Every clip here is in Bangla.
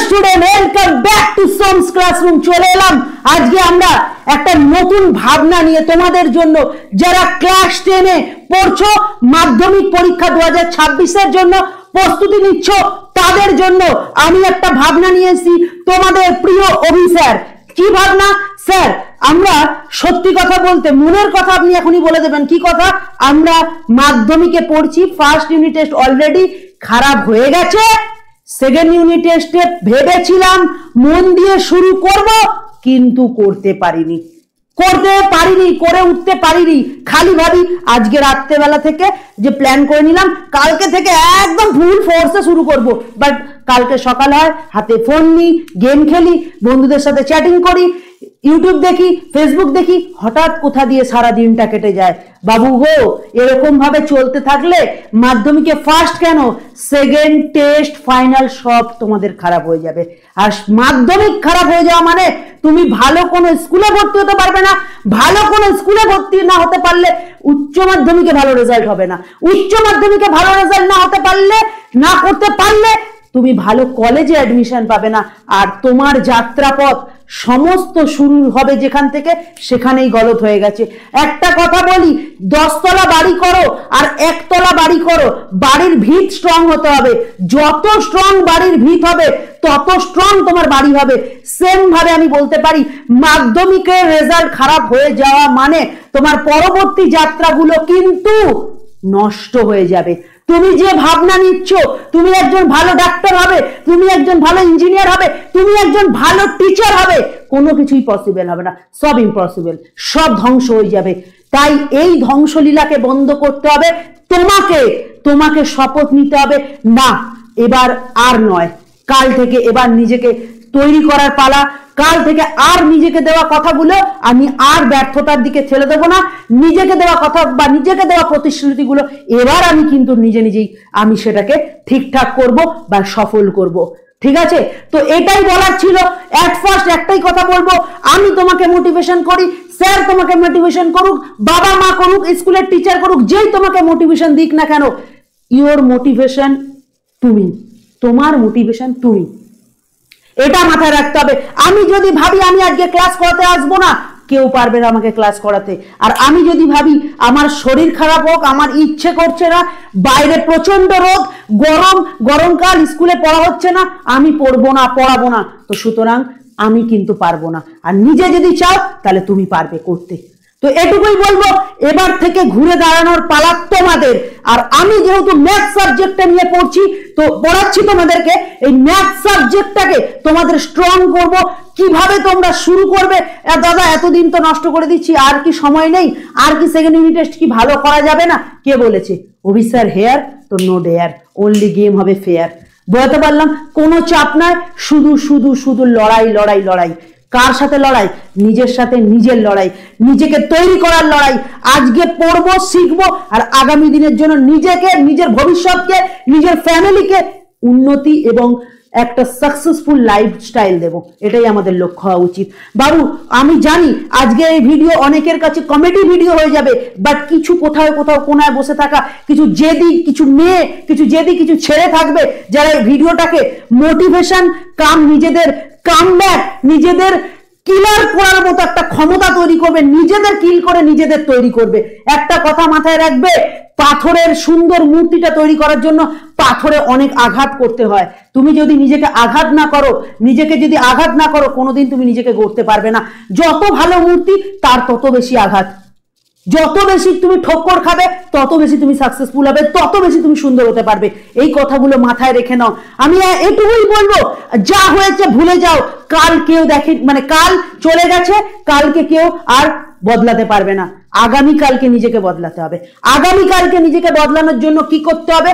Student, welcome back to সোমস classroom. চলে এলাম আজকে আমরা একটা নতুন ভাবনা নিয়ে তোমাদের জন্য, যারা ক্লাস 10 এ পড়ছো, মাধ্যমিক পরীক্ষা 2026 এর জন্য প্রস্তুতি নিচ্ছ, তাদের জন্য আমি একটা ভাবনা নিয়ে এসেছি। তোমাদের প্রিয় অভি স্যার। কি ভাবনা স্যার? আমরা সত্যি কথা বলতে মনের কথা আপনি এখনই বলে দেবেন। কি কথা? আমরা মাধ্যমিকে পড়ছি, ফার্স্ট ইউনিট টেস্ট অলরেডি খারাপ হয়ে গেছে। সেকেন্ড ইউনিট টেস্টে ভেবেছিলাম মন দিয়ে শুরু করব, কিন্তু করতে পারিনি, করে উঠতে পারিনি। খালি ভাবি আজকে রাত্রেবেলা থেকে যে প্ল্যান করে নিলাম কালকে থেকে একদম ফুল ফোর্সে শুরু করব, বাট কালকে সকাল হয়, হাতে ফোন নিই, গেম খেলি, বন্ধুদের সাথে চ্যাটিং করি, ইউটিউব দেখি, ফেসবুক দেখি, হঠাৎ কোথা দিয়ে সারা দিনটা কেটে যায়। বাবু গো, এরকম ভাবে চলতে থাকলে মাধ্যমিকে ফার্স্ট কেন, সেকেন্ড টেস্ট ফাইনাল সব তোমাদের খারাপ হয়ে যাবে। আর মাধ্যমিক খারাপ হয়ে যাওয়া মানে তুমি ভালো কোনো স্কুলে ভর্তি হতে পারবে না। ভালো কোনো স্কুলে ভর্তি না হতে পারলে উচ্চ মাধ্যমিকে ভালো রেজাল্ট হবে না। উচ্চ মাধ্যমিকে ভালো রেজাল্ট না হতে পারলে, না করতে পারলে তুমি ভালো কলেজে অ্যাডমিশন পাবে না। আর তোমার যাত্রাপথ সমস্ত শুরু হবে যেখান থেকে, সেখানেই গলত হয়ে গেছে। একটা কথা বলি, 10 তলা বাড়ি করো আর 1 তলা বাড়ি করো, বাড়ির ভিত স্ট্রং হতে হবে। যত স্ট্রং বাড়ির ভিত হবে তত স্ট্রং তোমার বাড়ি হবে। সেম ভাবে আমি বলতে পারি, মাধ্যমিকের রেজাল্ট খারাপ হয়ে যাওয়া মানে তোমার পরবর্তী যাত্রাগুলো কিন্তু নষ্ট হয়ে যাবে। তুমি যে ভাবনা নিচ্ছ তুমি একজন ভালো ডাক্তার হবে, তুমি একজন ভালো ইঞ্জিনিয়ার হবে, তুমি একজন ভালো টিচার হবে, কোনো কিছুই পসিবল হবে না। সব ইম্পসিবল, সব ধ্বংস হয়ে যাবে। তাই এই ধ্বংসলীলাকে বন্ধ করতে হবে। তোমাকে শপথ নিতে হবে, না এবার আর নয়, কাল থেকে এবার নিজেকে তৈরি করার পালা। কাল থেকে আর নিজেকে দেওয়া কথাগুলো আমি আর ব্যর্থতার দিকে ঠেলে দেবো না। নিজেকে দেওয়া কথা বা নিজেকে দেওয়া প্রতিশ্রুতিগুলো এবার আমি কিন্তু নিজেই আমি সেটাকে ঠিকঠাক করব বা সফল করব। ঠিক আছে? তো এটাই বলার ছিল। এট ফার্স্ট একটাই কথা বলবো, আমি তোমাকে মোটিভেশন করি, স্যার তোমাকে মোটিভেশন করুক, বাবা মা করুক, স্কুলের টিচার করুক, যেই তোমাকে মোটিভেশন দিক না কেন, ইওর মোটিভেশন তুমি, তোমার মোটিভেশন তুমি। এটা মাথায় রাখতে হবে। আমি যদি ভাবি আমি আজকে ক্লাস করাতে আসবো না, কেউ পারবে না আমাকে ক্লাস করাতে। আর আমি যদি ভাবি আমার শরীর খারাপ হোক, আমার ইচ্ছে করছে না, বাইরে প্রচন্ড রোদ, গরমকাল, স্কুলে পড়া হচ্ছে না, আমি পড়াবো না, তো সুতরাং আমি কিন্তু পারবো না। আর নিজে যদি চাও তাহলে তুমি পারবে করতে। তো এটুকুই বলবো, এবার থেকে ঘুরে দাঁড়ানোর পালা তোমাদের। আর আমি যেহেতু ম্যাথ সাবজেক্টটা নিয়ে পড়াচ্ছি তোমাদেরকে, এই ম্যাথ সাবজেক্টটাকে তোমাদের স্ট্রং করব। কিভাবে তোমরা শুরু করবে? দাদা এতদিন তো নষ্ট করে দিচ্ছি, আর কি সময় নেই? আর কি সেকেন্ড ইউনিট টেস্ট কি ভালো করা যাবে না? কে বলেছে? অভি স্যার হেয়ার তো নো ডেয়ার, অনলি গেম হবে ফেয়ার। বোঝাতে পারলাম? কোনো চাপ নাই, শুধু লড়াই। কার সাথে লড়াই? নিজের সাথে, নিজের লড়াই, নিজেকে তৈরি করার লড়াই। আজকে পড়বো, শিখবো, আর আগামী দিনের জন্য নিজেকে, নিজের ভবিষ্যৎকে, নিজের ফ্যামিলিকে উন্নতি এবং একটা সাকসেসফুল লাইফস্টাইল দেব। এটাই আমাদের লক্ষ্য হওয়া উচিত। বাবু আমি জানি আজকে এই ভিডিও অনেকের কাছে কমেডি ভিডিও হয়ে যাবে, বাট কিছু কোথাও কোনায় বসে থাকা কিছু জেদি, কিছু মেয়ে, কিছু ছেড়ে থাকবে, যারা এই ভিডিওটাকে মোটিভেশন নিজেদের কামব্যাক, নিজেদের কিলার করার মতো একটা ক্ষমতা তৈরি করবে, নিজেদের কিল করে নিজেদের তৈরি করবে। একটা কথা মাথায় রাখবে, পাথরের সুন্দর মূর্তিটা তৈরি করার জন্য পাথরে অনেক আঘাত করতে হয়। তুমি যদি নিজেকে আঘাত না করো, কোনোদিন তুমি নিজেকে গড়তে পারবে না। যত ভালো মূর্তি তার তত বেশি আঘাত, যত বেশি তুমি ঠক্কর খাবে তত বেশি তুমি সাকসেসফুল হবে, তত বেশি তুমি সুন্দর হতে পারবে। এই কথাগুলো মাথায় রেখে নাও। আমি এটুকুই বলবো, যা হয়েছে ভুলে যাও। কাল কেউ কাল চলে গেছে, কালকে কেউ আর বদলাতে পারবে না। আগামীকালকে নিজেকে বদলাতে হবে। আগামীকালকে নিজেকে বদলানোর জন্য কি করতে হবে?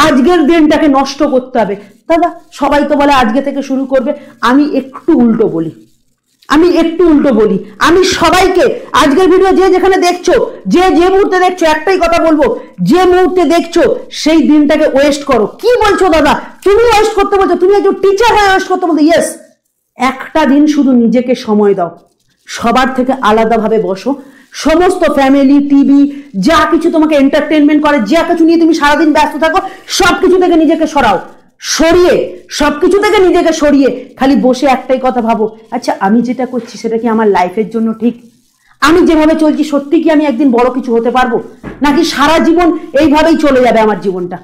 আজকের দিনটাকে নষ্ট করতে হবে। দাদা সবাই তো বলে আজকে থেকে শুরু করবে, আমি একটু উল্টো বলি। আমি সবাইকে আজকের ভিডিও যে যেখানে দেখছো, যে মুহূর্তে দেখছো, একটাই কথা বলবো, যে মুহূর্তে দেখছো সেই দিনটাকে ওয়েস্ট করো। কি বলছো দাদা? তুমি ওয়েস্ট করতে বলছো? তুমি একজন টিচার হয়ে ওয়েস্ট করতে বলছো? ইয়েস, একটা দিন শুধু নিজেকে সময় দাও। সবার থেকে আলাদাভাবে বসো। সমস্ত ফ্যামিলি, টিভি, যা কিছু তোমাকে এন্টারটেনমেন্ট করে, যা কিছু নিয়ে তুমি সারাদিন ব্যস্ত থাকো, সবকিছু থেকে নিজেকে সরাও। সরিয়ে, সবকিছু থেকে নিজেকে সরিয়ে খালি বসে একটাই কথা ভাবো, আচ্ছা আমি যেটা করছি সেটা কি আমার লাইফের জন্য ঠিক? আমি যেভাবে চলছি সত্যি কি আমি একদিন বড় কিছু হতে পারবো, নাকি সারা জীবন এইভাবেই চলে যাবে আমার জীবনটা?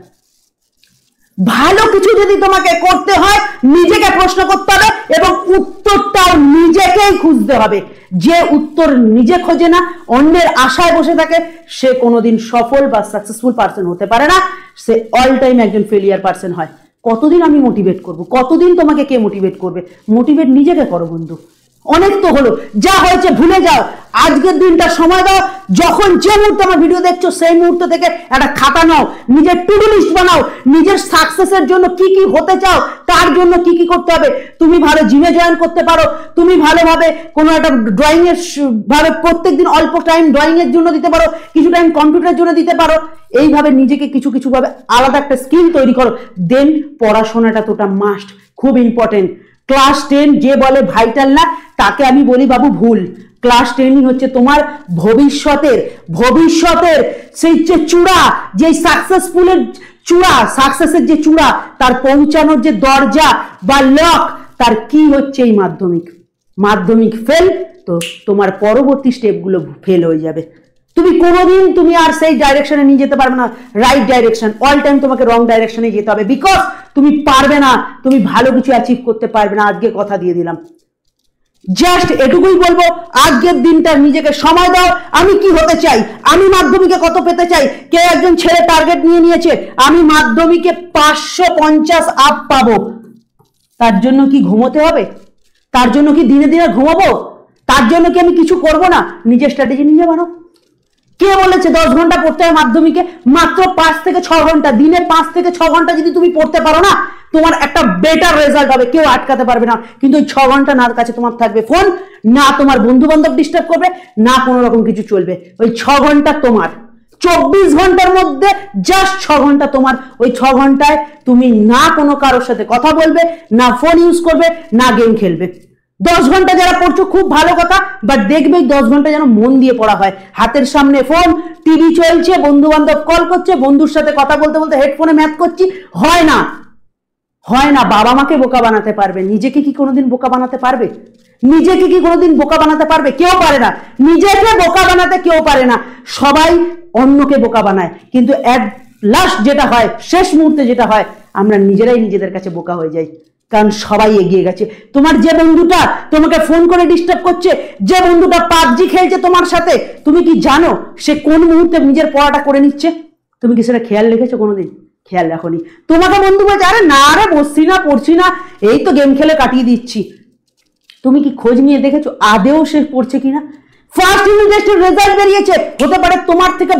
ভালো কিছু যদি তোমাকে করতে হয় নিজেকে প্রশ্ন করতে হবে এবং উত্তরটাও নিজেকেই খুঁজতে হবে। যে উত্তর নিজে খোঁজে না, অন্যের আশায় বসে থাকে, সে কোনোদিন সফল বা সাকসেসফুল পার্সন হতে পারে না, সে অল টাইম একজন ফেলিয়ার পার্সন হয়। কতদিন আমি মোটিভেট করব? কতদিন তোমাকে কে মোটিভেট করবে? মোটিভেট নিজেকে করো বন্ধু। অনেক তো হলো, যা হয়েছে ভুলে যাও, আজকের দিনটা সময় দাও। যখন যে মুহূর্তে আমার ভিডিও দেখছো সেই মুহূর্ত থেকে একটা খাতা নাও, নিজের টু ডু লিস্ট বানাও, নিজের সাকসেসের জন্য কি কি হতে চাও, তার জন্য কি কি করতে হবে। তুমি ভালো জিমে জয়েন করতে পারো, তুমি ভালোভাবে কোনো একটা ড্রয়িং এর ভাবে প্রত্যেকদিন অল্প টাইম ড্রয়িং এর জন্য দিতে পারো, কিছু টাইম কম্পিউটারের জন্য দিতে পারো। এইভাবে নিজেকে কিছু কিছু ভাবে আলাদা একটা স্কিল তৈরি করো। দেন পড়াশোনাটা তোটা মাস্ট, খুব ইম্পর্টেন্ট। ক্লাস 10 যে বলে ভাইটাল না, তাকে আমি বলি বাবু ভুল। ক্লাস 10ই হচ্ছে তোমার ভবিষ্যতের সেই যে চূড়া, যে সাকসেসফুলের চূড়া, সাকসেসের যে চূড়া, তার পৌঁছানোর যে দরজা বা লক, তার কি হচ্ছে এই মাধ্যমিক ফেল, তো তোমার পরবর্তী স্টেপগুলো ফেল হয়ে যাবে। তুমি কোনোদিন তুমি আর সেই ডাইরেকশনে নিয়ে যেতে পারবে না, রাইট ডাইরেকশন। অল টাইম তোমাকে রং ডাইরেকশনে যেতে হবে, বিকজ তুমি পারবে না, তুমি ভালো কিছু অ্যাচিভ করতে পারবে না। আজকে কথা দিয়ে দিলাম, জাস্ট এটুকুই বলবো, আজকের দিনটা নিজেকে সময় দাও। আমি কি হতে চাই, আমি মাধ্যমিকে কত পেতে চাই। কেউ একজন ছেলে টার্গেট নিয়েছে, আমি মাধ্যমিকে 550 আপ পাবো। তার জন্য কি ঘুমোতে হবে? তার জন্য কি দিনে দিনে ঘুমাবো? তার জন্য কি আমি কিছু করব না? নিজের স্ট্র্যাটেজি নিজে বানাও। কে বলেছে 10 ঘন্টা পড়তে হয় মাধ্যমিকে? মাত্র 5 থেকে 6 ঘন্টা, দিনে 5 থেকে 6 ঘন্টা যদি তুমি পড়তে পারো না, তোমার একটা বেটার রেজাল্ট হবে, কেউ আটকাতে পারবে না। কিন্তু ওই 6 ঘন্টা না কাছে তোমার থাকবে ফোন, না তোমার বন্ধু বান্ধব ডিস্টার্ব করবে, না কোনো রকম কিছু চলবে। ওই 6 ঘন্টা তোমার, 24 ঘন্টার মধ্যে জাস্ট 6 ঘন্টা তোমার। ওই 6 ঘন্টায় তুমি না কোনো কারোর সাথে কথা বলবে, না ফোন ইউজ করবে, না গেম খেলবে। 10 ঘন্টা যারা পড়ছো খুব ভালো কথা, বাট দেখবে 10 ঘন্টা যেন মন দিয়ে পড়া হয়। হাতের সামনে ফোন, টিভি চলছে, বন্ধু বান্ধব কল করছে, বন্ধুর সাথে কথা বলতে বলতে হেডফোনে ম্যাথ করছি, হয় না। বাবা মাকে বোকা বানাতে পারবে, নিজেকে কি কোনোদিন বোকা বানাতে পারবে? নিজেকে কি কোনোদিন বোকা বানাতে পারবে? কেউ পারে না। নিজেকে বোকা বানাতে কেউ পারে না, সবাই অন্যকে বোকা বানায়। কিন্তু এট লাস্ট যেটা হয়, শেষ মুহূর্তে যেটা হয়, আমরা নিজেরাই নিজেদের কাছে বোকা হয়ে যাই, কারণ সবাই এগিয়ে গেছে। তোমার যে বন্ধুটা তোমাকে ফোন করে ডিস্টার্ব করছে, যে বন্ধুটা পাবজি খেলছে তোমার সাথে, তুমি কি জানো সে কোন মুহূর্তে নিজের পড়াটা করে নিচ্ছে? তুমি কি সেটা খেয়াল রেখেছো কোনোদিন? খেয়াল রাখোনি। তোমাকে বন্ধু বলছে, আরে না রে, বসছি না, পড়ছি না, এই তো গেম খেলে কাটিয়ে দিচ্ছি। তুমি কি খোঁজ নিয়ে দেখেছো আদেও সে পড়ছে কিনা? ফার্স্ট ইউনিট টেস্টের রেজাল্ট বেরিয়েছে, হতে পারে তোমার থেকে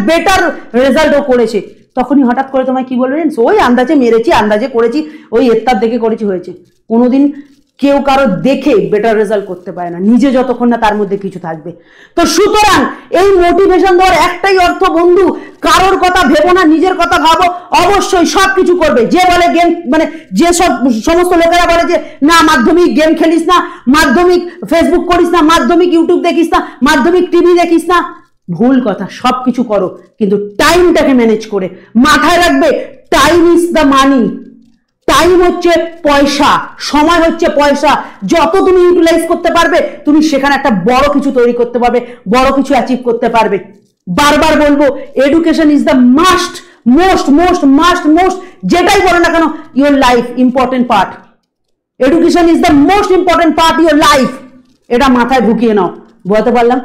বেটার রেজাল্ট ও করেছে, তখনই হঠাৎ করে তোমায় কি বলবে, ওই আন্দাজে মেরেছি, আন্দাজে করেছি, ওই এত্তার দেখে করেছি, হয়েছে। কোনোদিন কেউ কারো দেখে বেটার রেজাল্ট করতে পারে না, নিজে যতক্ষণ না তার মধ্যে কিছু থাকবে। তো সুতরাং এই মোটিভেশন দেওয়ার একটাই অর্থ বন্ধু, কারোর কথা ভেবো না, নিজের কথা ভাবো। অবশ্যই সবকিছু করবে। যে বলে গেম, মানে যে সমস্ত লোকেরা বলে যে না মাধ্যমিক গেম খেলিস না, মাধ্যমিক ফেসবুক করিস না, মাধ্যমিক ইউটিউব দেখিস না, মাধ্যমিক টিভি দেখিস না, ভুল কথা। সবকিছু করো, কিন্তু টাইমটাকে ম্যানেজ করে। মাথায় রাখবে, time is the money. Time হচ্ছে পয়সা, সময় হচ্ছে পয়সা। যত তুমি ইউটিলাইজ করতে পারবে, তুমি সেখানে একটা বড় কিছু তৈরি করতে পারবে, বড় কিছু অ্যাচিভ করতে পারবে। বারবার বলবো, এডুকেশন ইজ দ্য মোস্ট যেটাই বলো না কেন, your life important part. Education is the most important part your life. এটা মাথায় ঢুকিয়ে নাও। বলতে পারলাম?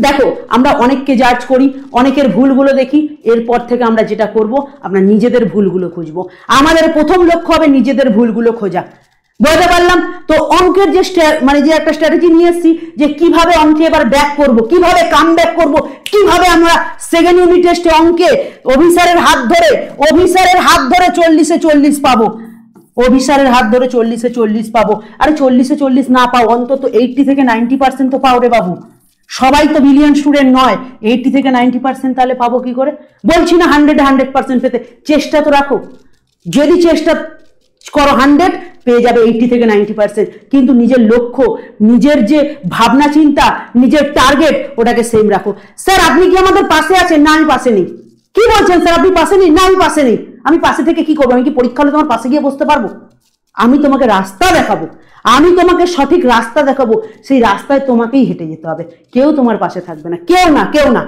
দেখো, আমরা অনেককে জাজ করি, অনেকের ভুলগুলো দেখি, এরপর থেকে আমরা যেটা করব, আমরা নিজেদের ভুলগুলো খুঁজবো। আমাদের প্রথম লক্ষ্য হবে নিজেদের ভুলগুলো খোঁজা। বলতে পারলাম? তো অঙ্কের যে যে একটা স্ট্র্যাটেজি নিয়ে এসেছি, যে কিভাবে অঙ্কে এবার ব্যাক করব, কিভাবে কাম ব্যাক করবো, কিভাবে আমরা সেকেন্ড ইউনিট টেস্টে অঙ্কে অফিসারের হাত ধরে 40-এ 40 পাবো। অফিসারের হাত ধরে 40-এ 40 পাবো। আরে 40-এ 40 না পাও, অন্তত 80 থেকে 90% তো পাও রে বাবু। সবাই তো বিলিয়ন স্টুডেন্ট নয়, 80 থেকে 90% তাহলে পাবো কি করে? বলছি না 100% পেতে, চেষ্টা তো রাখো। যদি চেষ্টা করো 100, পেয়ে যাবে 80 থেকে 90%। কিন্তু নিজের লক্ষ্য, নিজের যে ভাবনা চিন্তা, নিজের টার্গেট, ওটাকে সেম রাখো। স্যার আপনি কি আমাদের পাশে আছেন? না আমি পাশে নেই। কি বলছেন স্যার, আপনি পাশে নেই? না আমি পাশে নেই। আমি পাশে থেকে কি করবো? আমি কি পরীক্ষা হলে তোমার পাশে গিয়ে বসতে পারবো? আমি তোমাকে রাস্তা দেখাবো, আমি তোমাকে সঠিক রাস্তা দেখাবো, সেই রাস্তায় তোমাকেই হেঁটে যেতে হবে, কেউ তোমার পাশে থাকবে না, কেউ না, কেউ না।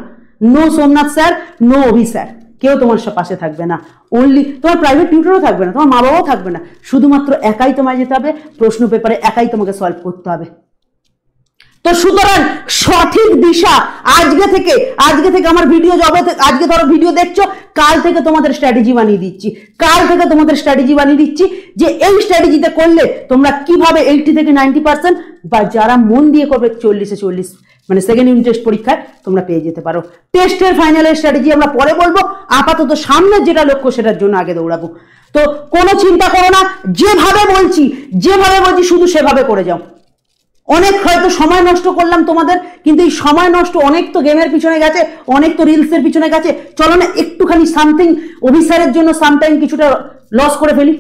নো সোমনাথ স্যার, নো অভি স্যার, কেউ তোমার পাশে থাকবে না। অনলি তোমার প্রাইভেট টিউটরও থাকবে না, তোমার মা বাবাও থাকবে না, শুধুমাত্র একাই তোমায় যেতে হবে, প্রশ্ন পেপারে একাই তোমাকে সলভ করতে হবে। তো সুতরাং সঠিক দিশা আজকে থেকে আমার ভিডিও জগতে, আজকে ধরো ভিডিও দেখছো, কাল থেকে তোমাদের স্ট্র্যাটেজি বানিয়ে দিচ্ছি, যে এই স্ট্র্যাটেজিতে করলে তোমরা কিভাবে 80 থেকে 90% বা যারা মন দিয়ে করবে 40-40 মানে সেকেন্ড ইউনিট টেস্ট পরীক্ষায় তোমরা পেয়ে যেতে পারো। টেস্টের ফাইনালের স্ট্র্যাটেজি আমরা পরে বলবো, আপাতত সামনের যেটা লক্ষ্য সেটার জন্য আগে দৌড়াবো। তো কোনো চিন্তা করো না, যেভাবে বলছি শুধু সেভাবে করে যাও। অনেক হয়তো সময় নষ্ট করলাম তোমাদের, কিন্তু এই সময় নষ্ট অনেক তো গেমের পিছনে গেছে, অনেক তো রিলসের পিছনে গেছে, চলো না একটুখানি সামথিং অফিসারের জন্য সামটাইম কিছুটা লস করে ফেলি।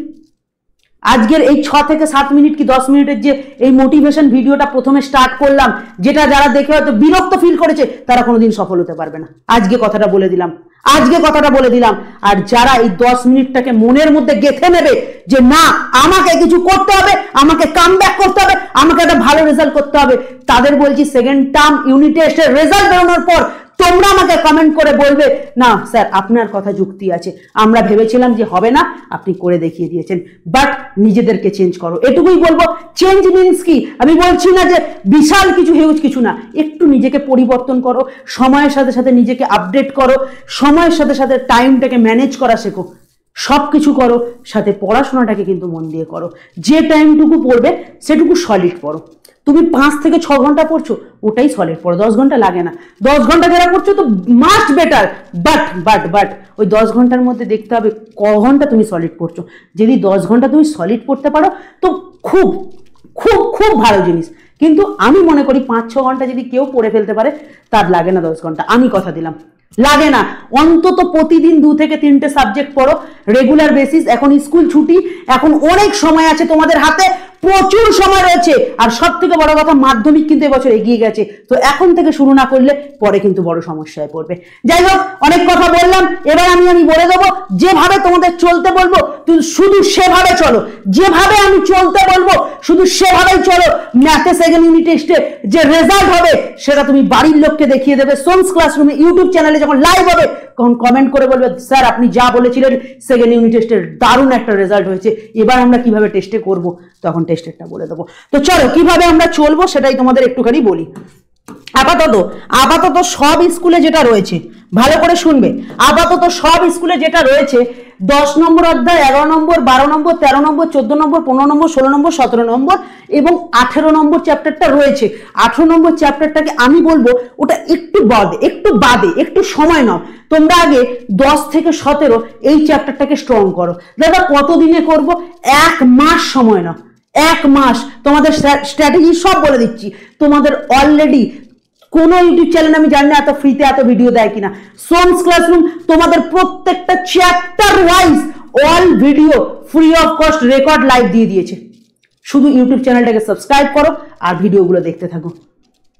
আজকের এই 6 থেকে 7 মিনিট কি 10 মিনিটের যে এই মোটিভেশন ভিডিওটা প্রথমে স্টার্ট করলাম, যেটা যারা দেখে হয়তো বিরক্ত ফিল করেছে তারা কোনোদিন সফল হতে পারবে না। আজকে কথাটা বলে দিলাম। আর যারা এই 10 মিনিটটাকে মনের মধ্যে গেঁথে নেবে যে না আমাকে কিছু করতে হবে, আমাকে কামব্যাক করতে হবে, আমাকে একটা ভালো রেজাল্ট করতে হবে, তাদের বলছি সেকেন্ড টার্ম ইউনিট টেস্টের রেজাল্ট বেরোনোর পর তোমরা আমাকে কমেন্ট করে বলবে না স্যার আপনার কথা যুক্তি আছে, আমরা ভেবেছিলাম যে হবে না, আপনি করে দেখিয়ে দিয়েছেন, বাট নিজেদেরকে চেঞ্জ করো। এটুকুই বলবো। চেঞ্জ মিনস কি? আমি বলছি না যে বিশাল কিছু হিউজ কিছু না, একটু নিজেকে পরিবর্তন করো, সময়ের সাথে সাথে নিজেকে আপডেট করো, সময়ের সাথে সাথে টাইমটাকে ম্যানেজ করা শেখো, সব কিছু করো, সাথে পড়াশোনাটাকে কিন্তু মন দিয়ে করো। যে টাইমটুকু পড়বে সেটুকু সলিড পড়ো। তুমি 5 থেকে 6 ঘন্টা পড়ছো, ওটাই সলিড পড়ো, 10 ঘন্টা লাগে না। 10 ঘন্টা যারা পড়ছো তো মাস্ট বেটার, বাট ওই 10 ঘন্টার মধ্যে দেখতে হবে ক ঘন্টা তুমি সলিড পড়ছো। যদি 10 ঘন্টা তুমি সলিড পড়তে পারো তো খুব খুব খুব ভালো জিনিস, কিন্তু আমি মনে করি 5-6 ঘন্টা যদি কেউ পড়ে ফেলতে পারে তার লাগে না 10 ঘন্টা, আমি কথা দিলাম লাগে না। অন্তত প্রতিদিন 2 থেকে 3টে সাবজেক্ট পড়ো রেগুলার বেসিস। এখন স্কুল ছুটি, এখন অনেক সময় আছে তোমাদের হাতে, প্রচুর সময় রয়েছে। আর সব থেকে বড় কথা, মাধ্যমিক কিন্তু এবছর এগিয়ে গেছে, তো এখন থেকে শুরু না করলে পরে কিন্তু বড় সমস্যায় পড়বে। যাই হোক, অনেক কথা বললাম, এবার আমি বলে দেবো যেভাবে তোমাদের চলতে বলবো তুমি শুধু সেভাবে চলো, যেভাবে আমি চলতে বলবো শুধু সেভাবেই চলো। ম্যাথে সেকেন্ড ইউনিট টেস্টে যে রেজাল্ট হবে সেটা তুমি বাড়ির লোককে দেখিয়ে দেবে। সোমস ক্লাসরুমে ইউটিউব চ্যানেলে যখন লাইভ হবে তখন কমেন্ট করে বলবে স্যার আপনি যা বলেছিলেন সেকেন্ড ইউনিট টেস্টের দারুণ একটা রেজাল্ট হয়েছে, এবার আমরা কিভাবে টেস্টে করব তখন টেস্টেরটা বলে দেবো। তো চলো কিভাবে আমরা চলবো সেটাই তোমাদের একটুখানি বলি। আপাতত সব স্কুলে যেটা রয়েছে ভালো করে শুনবে, আপাতত সব স্কুলে যেটা রয়েছে 10 নম্বর অধ্যায়, 11 নম্বর, 12 নম্বর, 13 নম্বর, 14 নম্বর, 15 নম্বর, 16 নম্বর, 17 নম্বর এবং 18 নম্বর চ্যাপ্টারটা রয়েছে। 18 নম্বর চ্যাপ্টারটাকে আমি বলবো ওটা একটু সময় নাও। তোমরা আগে 10 থেকে 17 এই চ্যাপ্টারটাকে স্ট্রং করো। দাদা কতদিনে করব? 1 মাস সময় নাও, 1 মাস। তোমাদের স্ট্র্যাটেজি সব বলে দিচ্ছি। তোমাদের অলরেডি কোন ইউটিউব চ্যানেল আমি জানি না এত ফ্রিতে এত ভিডিও দেয় কিনা, সোমস ক্লাসরুম তোমাদের প্রত্যেকটা chapter wise all video free of cost record live দিয়ে দিয়েছে। শুধু ইউটিউব চ্যানেলটাকে সাবস্ক্রাইব করো আর ভিডিওগুলো দেখতে থাকো।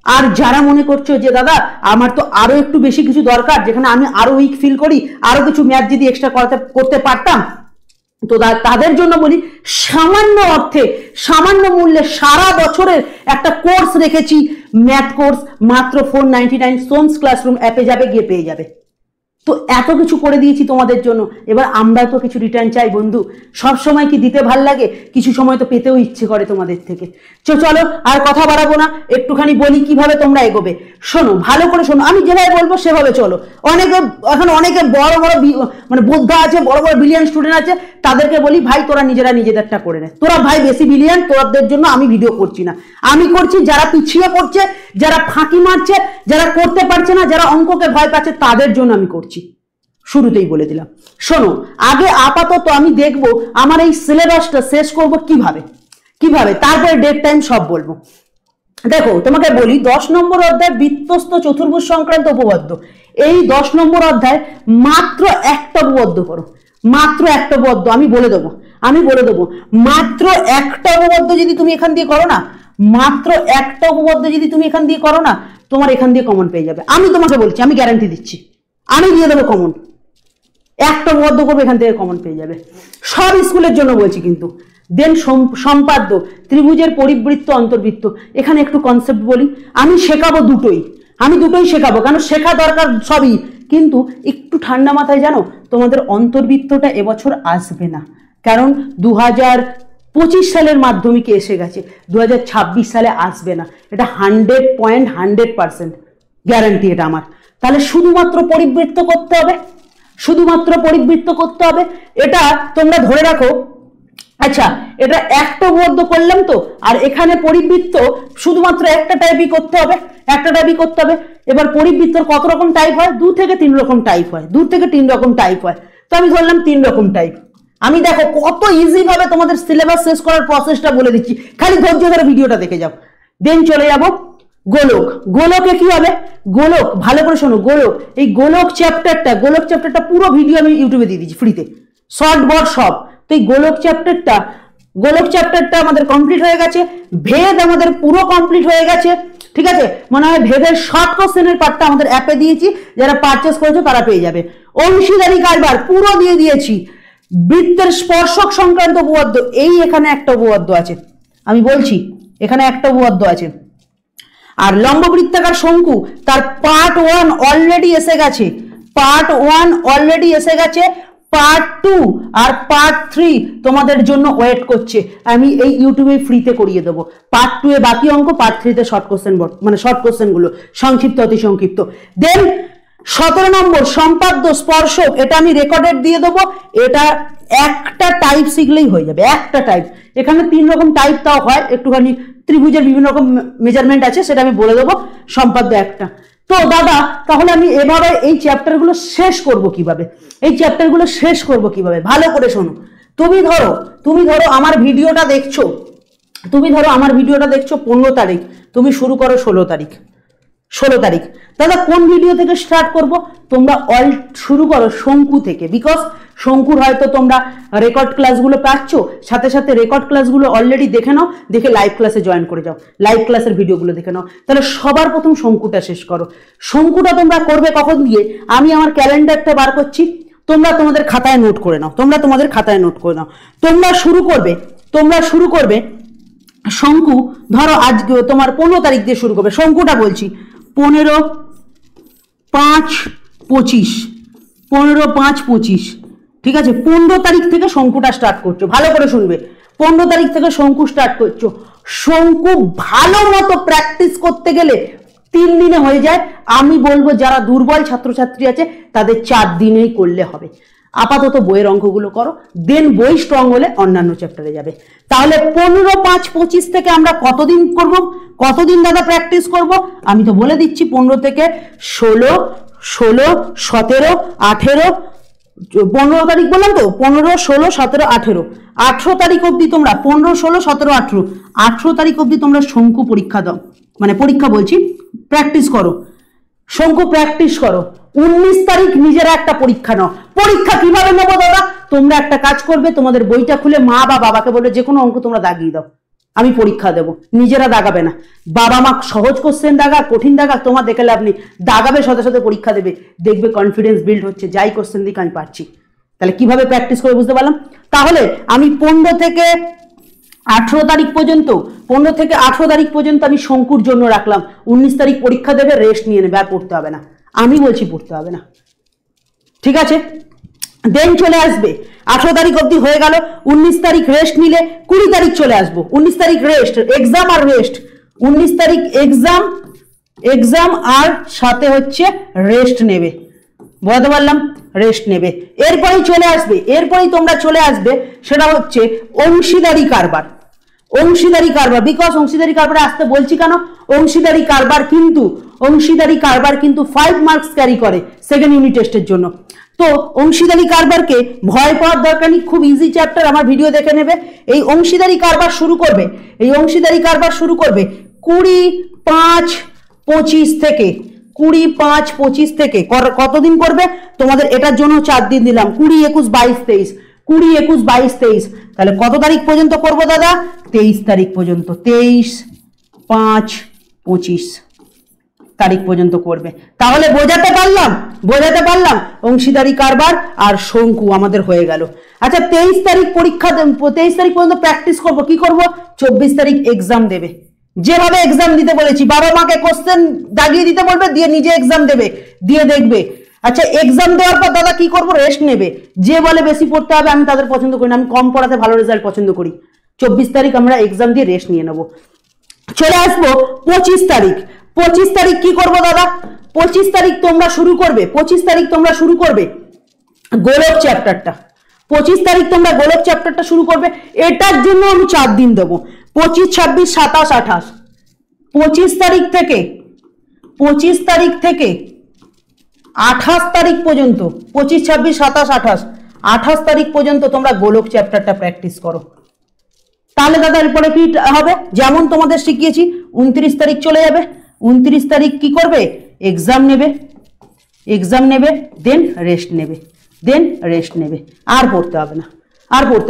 আর যারা মনে করছো যে দাদা আমার তো আরো একটু বেশি কিছু দরকার, যেখানে আমি আরো উইক ফিল করি, আরো কিছু ম্যাথ যদি এক্সট্রা করতে পারতাম, তো তাদের জন্য বলি সামান্য অর্থে সামান্য মূল্যে সারা বছরের একটা কোর্স রেখেছি, ম্যাথ কোর্স, মাত্র 499। সোমস ক্লাসরুম অ্যাপে যাবে, গিয়ে পেয়ে যাবে। তো এত কিছু করে দিয়েছি তোমাদের জন্য, এবার আমরা তো কিছু রিটার্ন চাই বন্ধু। সব সময় কি দিতে ভাল লাগে? কিছু সময় তো পেতেও ইচ্ছে করে তোমাদের থেকে। চলো আর কথা বাড়াবো না, একটুখানি বলি কিভাবে তোমরা এগোবে। শোনো, ভালো করে শোনো, আমি যেভাবে বলবো সেভাবে চলো। অনেকে বড় মানে বোদ্ধা আছে, বড় বড় ব্রিলিয়ান্ট স্টুডেন্ট আছে, তাদেরকে বলি ভাই তোরা নিজেদেরটা করে নে। তোরা ভাই বেশি ব্রিলিয়ান্ট, তোদের জন্য আমি ভিডিও করছি না, আমি করছি যারা পিছিয়ে পড়ছে, যারা ফাঁকি মারছে, যারা করতে পারছে না, যারা অঙ্ককে ভয় পাচ্ছে, তাদের জন্য আমি করছি। শুরুতেই বলে দিলাম। শোনো, আগে আপাতত আমি দেখব আমার এই সিলেবাসটা শেষ করব কিভাবে, তারপরে ডেট টাইম সব বলবো। দেখো তোমাকে বলি, 10 নম্বর অধ্যায় বৃত্তস্থ চতুর্ভুজ সংক্রান্ত উপপাদ্য, এই 10 নম্বর অধ্যায় মাত্র একটা উপপাদ্য করো, মাত্র একটা উপপাদ্য। আমি বলে দেবো মাত্র একটা উপপাদ্য যদি তুমি এখান দিয়ে করো না, মাত্র একটা উপপাদ্য যদি তুমি এখান দিয়ে করো না, তোমার এখান দিয়ে কমন পেয়ে যাবে। আমি তোমাকে বলছি, আমি গ্যারান্টি দিচ্ছি, আমি দিয়ে দেবো কমন। একটা উপপাদ্য করবে, এখান থেকে কমন পেয়ে যাবে। সব স্কুলের জন্য বলছি কিন্তু। দেন সম্পাদ্য, ত্রিভুজের পরিবৃত্ত অন্তর্বৃত্ত, এখানে একটু কনসেপ্ট বলি। আমি শেখাবো দুটোই, আমি দুটোই শেখাবো, কারণ শেখা দরকার সবই, কিন্তু একটু ঠান্ডা মাথায় জানো তোমাদের অন্তর্বৃত্তটা এবছর আসবে না, কারণ 2025 সালের মাধ্যমিকে এসে গেছে, 2026 সালে আসবে না, এটা 100% গ্যারান্টি এটা আমার। তাহলে শুধুমাত্র পরিবৃত্ত করতে হবে, শুধুমাত্র পরিবৃত্ত করতে হবে, এটা তোমরা ধরে রাখো। আচ্ছা, এটা একটা উপপাদ্য করলাম তো, আর এখানে পরিবৃত্ত শুধুমাত্র একটা টাইপই করতে হবে, একটা টাইপই করতে হবে। এবার পরিবৃত্তর কত রকম টাইপ হয়? 2 থেকে 3 রকম টাইপ হয়, 2 থেকে 3 রকম টাইপ হয়। তো আমি ধরলাম 3 রকম টাইপ। আমি দেখো কত ইজি ভাবে তোমাদের সিলেবাস শেষ করার প্রসেসটা বলে দিচ্ছি, খালি ধৈর্য ধরে ভিডিওটা দেখে যাও। দেন চলে যাব গোলক। গোলকে কি হবে? গোলক ভালো করে শোনো, গোলক, এই গোলক চ্যাপ্টারটা পুরো ভিডিও আমি ইউটিউবে দিয়ে দিচ্ছি ফ্রিতে, শর্ট বর্ড সব। তো এই গোলক চ্যাপ্টারটা আমাদের কমপ্লিট হয়ে গেছে, ভেদ আমাদের পুরো কমপ্লিট হয়ে গেছে, ঠিক আছে? মনে হয় ভেদের শর্ট কোশ্চেনের পার্টটা আমাদের অ্যাপে দিয়েছি, যারা পারচেস করেছো তারা পেয়ে যাবে। অংশীদারি কারবার পুরো দিয়ে দিয়েছি। বৃত্তের স্পর্শক সংক্রান্ত উপপাদ্য, এই এখানে একটা উপপাদ্য আছে, আমি বলছি এখানে একটা উপপাদ্য আছে। আর লম্ব বৃত্তাকার শঙ্কু, তার পার্ট 1 অলরেডি এসে গেছে, পার্ট 1 অলরেডি এসে গেছে, পার্ট 2 আর পার্ট 3 তোমাদের জন্য ওয়েট করছে, আমি এই ইউটিউবে ফ্রিতে করিয়ে দেবো। পার্ট 2 এ বাকি অঙ্ক, পার্ট 3 তে শর্ট কোশ্চেন, মানে শর্ট কোশ্চেন গুলো সংক্ষিপ্ত, অতি সংক্ষিপ্ত। দেন 17 নম্বর সম্পাদ্য স্পর্শক, এটা আমি রেকর্ডেড দিয়ে দেবো, এটা একটা টাইপ শিখলেই হয়ে যাবে, একটা টাইপ। এখানে 3 রকম টাইপ তাও হয়, একটুখানি ত্রিভুজের বিভিন্ন রকম মেজারমেন্ট আছে, সেটা আমি বলে দেবো, সম্পাদ্য একটা। তো দাদা তাহলে আমি এভাবে এই চ্যাপ্টারগুলো শেষ করব কিভাবে, এই চ্যাপ্টারগুলো শেষ করব কিভাবে, ভালো করে শোনো। তুমি ধরো আমার ভিডিওটা দেখছো, 15 তারিখ, তুমি শুরু করো 16 তারিখ। দাদা কোন ভিডিও থেকে স্টার্ট করব? তোমরা শুরু করো শঙ্কু থেকে, বিকজ শঙ্কুর হয়তো তোমরা রেকর্ড ক্লাসগুলো পাচ্ছ, সাথে সাথে রেকর্ড ক্লাসগুলো অলরেডি দেখে নাও, দেখে লাইভ ক্লাসে জয়েন করে যাও, লাইভ ক্লাসের ভিডিওগুলো দেখে নাও। তাহলে সবার প্রথম শঙ্কুটা শেষ করো। শঙ্কুটা তোমরা করবে কখন দিয়ে? আমি আমার ক্যালেন্ডারটা বার করছি, তোমরা তোমাদের খাতায় নোট করে নাও, তোমরা শুরু করবে শঙ্কু। ধরো আজকে তোমার 15 তারিখ দিয়ে শুরু করবে, শঙ্কুটা বলছি 15/5/25, ঠিক আছে? 15 তারিখ থেকে শঙ্কুটা স্টার্ট করছো, ভালো করে শুনবে, 15 তারিখ থেকে শঙ্কু স্টার্ট করছো। শঙ্কু ভালো মতো প্র্যাকটিস করতে গেলে 3 দিনে হয়ে যায়, আমি বলবো যারা দুর্বল ছাত্রছাত্রী আছে তাদের 4 দিনেই করলে হবে। আপাতত বইয়ের অঙ্কগুলো করো, দেন বই স্ট্রং হলে অন্যান্য চ্যাপ্টারে যাবে। তাহলে 15/5/25 থেকে আমরা কতদিন করব, কতদিন দাদা প্র্যাকটিস করব? আমি তো বলে দিচ্ছি 15 থেকে 16, 17, 18, 15 তারিখ বললাম তো, 15, 16, 17, 18, 18 তারিখ অবধি তোমরা 15, 16, 17, 18, 18 তারিখ অবধি তোমরা শঙ্কু পরীক্ষা দাও, মানে পরীক্ষা বলছি, প্র্যাকটিস করো, শঙ্কু প্র্যাকটিস করো। 19 তারিখ নিজেরা একটা পরীক্ষা নাও। পরীক্ষা কিভাবে নেবো দাদা? তোমরা একটা কাজ করবে, তোমাদের বইটা খুলে মা বা বাবাকে বলে যে কোনো অঙ্ক তোমরা দাগিয়ে দাও, আমি পরীক্ষা দেবো। নিজেরা দাগাবে না, বাবা মা সহজ কোশ্চেন দাগা কঠিন দাগা তোমার দেখে লাভ নেই, দাগাবে, সাথে সাথে পরীক্ষা দেবে, দেখবে কনফিডেন্স বিল্ড হচ্ছে, যাই কোশ্চেন দিক আমি পারছি। তাহলে কিভাবে প্র্যাকটিস করে বুঝতে পারলাম? তাহলে আমি 15 থেকে 18 তারিখ পর্যন্ত, 15 থেকে 18 তারিখ পর্যন্ত আমি শঙ্কুর জন্য রাখলাম। 19 তারিখ পরীক্ষা দেবে, রেস্ট নিয়ে নেবে, আর পড়তে হবে না, আমি বলছি পড়তে হবে না, ঠিক আছে? দেন চলে আসবে 18 তারিখ অবধি হয়ে গেল, 19 তারিখ রেস্ট নিলে 20 তারিখ চলে আসবো। 19 তারিখ রেস্ট, এক্সাম আর রেস্ট, 19 তারিখ এক্সাম আর সাথে হচ্ছে রেস্ট নেবে, বলতে পারলাম, রেস্ট নেবে। এরপরেই তোমরা চলে আসবে, সেটা হচ্ছে অংশীদারি কারবার। বিকজ অংশীদারি কারবারে আসতে বলছি কেন? অংশীদারি কারবার কিন্তু 5 মার্কস ক্যারি করে সেকেন্ড ইউনিট টেস্টের জন্য। তো অংশীদারি কারবারকে ভয় পাওয়ার দরকার নেই, খুব ইজি চ্যাপ্টার, আমার ভিডিও দেখে নেবে। এই অংশীদারি কারবার শুরু করবে 20/5/25 থেকে, 20/5/25 থেকে কতদিন করবে? তোমাদের এটার জন্য 4 দিন দিলাম, 20/21/22, তাহলে কত তারিখ পর্যন্ত করবো দাদা? 23 তারিখ পর্যন্ত, 23/5/25, তারিখ পর্যন্ত করবে। তাহলে বোঝাতে পারলাম অংশীদারি কারবার আর শঙ্কু আমাদের হয়ে গেল। আচ্ছা 23 তারিখ পরীক্ষা, 23 তারিখ পর্যন্ত প্র্যাকটিস করবো। কি করব? 24 তারিখ এক্সাম দেবে। যেভাবে এক্সাম দিতে বলেছি, বাবা মাকে কোশ্চেন দাগিয়ে দিতে বলবে, দিয়ে নিজে এক্সাম দেবে, দিয়ে দেখবে। আচ্ছা এক্সাম দেওয়ার পর দাদা কি করবো? রেস্ট নেবে। যে বলে বেশি পড়তে হবে, আমি তাদের পছন্দ করি না, আমি কম পড়াতে ভালো রেজাল্ট পছন্দ করি। 24 তারিখ আমরা এক্সাম দিয়ে রেস্ট নিয়ে নেবো। চলে আসবো 25 তারিখ। 25 তারিখ কি করবো দাদা? 25 তারিখ তোমরা শুরু করবে, 25 তারিখ তোমরা শুরু করবে গোলক চ্যাপ্টারটা। 25 তারিখ তোমরা গোলক চ্যাপ্টারটা শুরু করবে। এটার জন্য আমি 4 দিন দেবো, 25, 26, 27, 28। 25 তারিখ থেকে 28 তারিখ পর্যন্ত, 25, 26, 27, 28 তারিখ পর্যন্ত তোমরা গোলক চ্যাপ্টারটা প্র্যাকটিস করো। তাহলে দাদা এরপরে কি হবে? যেমন তোমাদের শিখিয়েছি, 29 তারিখ চলে যাবে। 29 তারিখ কি করবে? এক্সাম নেবে, দেন রেস্ট নেবে, আর পড়তে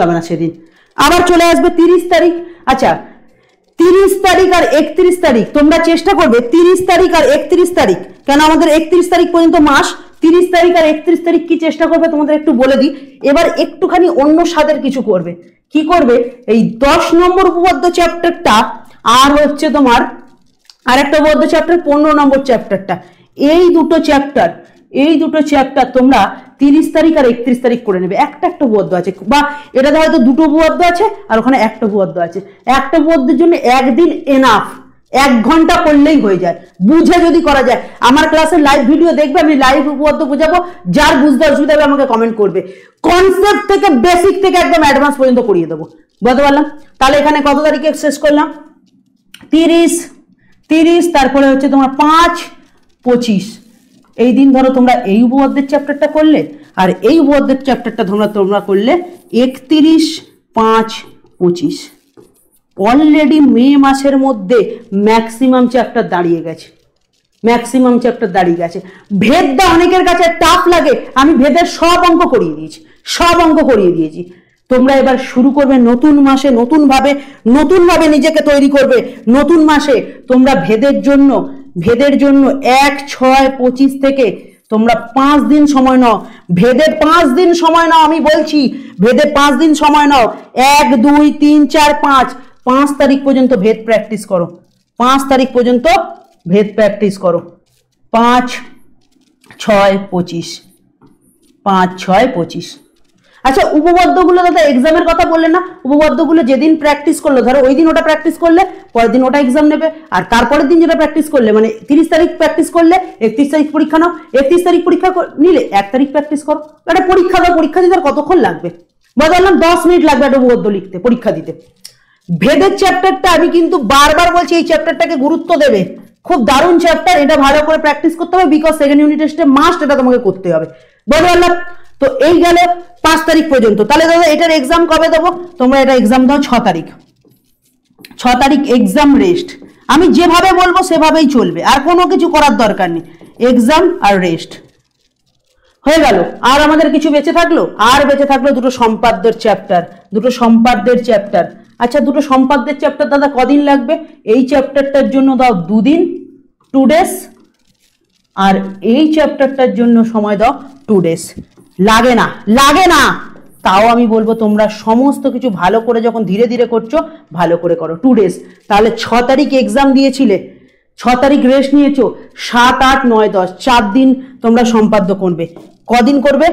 হবে না সেদিন। আবার চলে আসবে 30 তারিখ। আচ্ছা 30 তারিখ আর 31 তারিখ তোমরা চেষ্টা করবে, 30 তারিখ আর 31 তারিখ, কেন আমাদের 31 তারিখ পর্যন্ত মাস, 30 তারিখ আর 31 তারিখ কি চেষ্টা করবে তোমাদের একটু বলে দিই। এবার একটুখানি অন্য স্বাদের কিছু করবে। কি করবে? এই 10 নম্বর উপপাদ্য চ্যাপ্টারটা আর হচ্ছে তোমার আরেকটা উপপাদ্য চ্যাপ্টার 15 নম্বর চ্যাপ্টারটা, এই দুটো চ্যাপ্টার তোমরা 30 তারিখ আর 31 তারিখ করে নেবে। একটা উপপাদ্য আছে, বা এটাতে হয়তো দুটো উপপাদ্য আছে আর ওখানে একটা উপপাদ্য আছে। একটা উপপাদ্যের জন্য একদিন এনাফ, 1 ঘন্টা করলেই হয়ে যায়, বুঝে যদি করা যায়। আমার ক্লাসের লাইভ ভিডিও দেখবে, আমি লাইভ উপপাদ্য বোঝাবো। যার বুঝতে অসুবিধা হবে আমাকে কমেন্ট করবে, কনসেপ্ট থেকে বেসিক থেকে একদম অ্যাডভান্স পর্যন্ত করিয়ে দেবো। বুঝতে পারলাম? তাহলে এখানে কত তারিখে শেষ করলাম? 30, তারপরে হচ্ছে তোমার 5, 25। এই দিন ধরো তোমরা এই উপপাদ্যের চ্যাপ্টারটা করলে, আর এই উপপাদ্যের চ্যাপ্টারটা তোমরা করলে 31, 5, 25। অলরেডি মে মাসের মধ্যে ম্যাক্সিমাম চ্যাপ্টার দাঁড়িয়ে গেছে। ভেদটা অনেকের কাছে টাফ লাগে, আমি ভেদের সব অঙ্ক করিয়ে দিয়েছি। তোমরা এবার শুরু করবে নতুন মাসে, নতুনভাবে নিজেকে তৈরি করবে। নতুন মাসে তোমরা ভেদের জন্য 1, 6, 25 থেকে তোমরা 5 দিন সময় নাও। ভেদে 5 দিন সময় নাও, আমি বলছি ভেদে 5 দিন সময় নাও। 1, 2, 3, 4, 5 তারিখ পর্যন্ত ভেদ প্র্যাকটিস করো। 5 তারিখ পর্যন্ত ভেদ প্র্যাকটিস করো। 5, 6, 25, 5, 6, 25। আচ্ছা উপপাদ্যগুলো দাদা এক্সামের কথা বললেন না, উপপাদ্যগুলো যেদিন প্র্যাকটিস করলো, ধরো ওই দিন ওটা প্র্যাকটিস করলে, পরের দিন ওটা এক্সাম নেবে, আর তারপরের দিন যেটা প্র্যাকটিস করলে, মানে 30 তারিখ প্র্যাকটিস করলে 31 তারিখ পরীক্ষা নাও, 31 তারিখ পরীক্ষা নিলে 1 তারিখ প্র্যাকটিস করো। একটা পরীক্ষা দাও, পরীক্ষা দিতে আর কতক্ষণ লাগবে? বললাম 10 মিনিট লাগবে একটা উপপাদ্য লিখতে, পরীক্ষা দিতে। ভেদের চ্যাপ্টারটা আমি কিন্তু বারবার বলছি, এই চ্যাপ্টারটাকে গুরুত্ব দেবে, খুব দারুণ চ্যাপ্টার, এটা ভালো করে প্র্যাকটিস করতে হবে, বিকজ সেকেন্ড ইউনিট টেস্টে মাস্ট এটা তোমাকে করতে হবে। বললাম তো এই গেল 5 তারিখ পর্যন্ত। তাহলে দাদা এটার এক্সাম কবে দেবো? তোমরা এটা এক্সাম দাও 6 তারিখ। 6 তারিখ এক্সাম, রেস্ট। আমি যেভাবে বলবো সেভাবেই চলবে, আর কোনো কিছু করার দরকার নেই। এক্সাম আর রেস্ট হয়ে গেল। আর আমাদের কিছু বেঁচে থাকলো? দুটো সম্পাদ্যের চ্যাপ্টার। আচ্ছা দুটো সম্পাদ্যের চ্যাপ্টার দাদা কদিন লাগবে? এই চ্যাপ্টারটার জন্য দাও 2 দিন, 2 ডেজ, আর এই চ্যাপ্টারটার জন্য সময় দাও 2 ডেজ। লাগে না, তাও আমি বলবো তোমরা সমস্ত কিছু ভালো করে, যখন ধীরে ধীরে করছো ভালো করে করো। 2 ডেজ। তাহলে 6 তারিখ এক্সাম দিয়েছিলে, 6 তারিখ রেস্ট নিয়েছো, 7, 8, 9, 10, 4 দিন তোমরা সম্পাদ্য করবে। কদিন করবে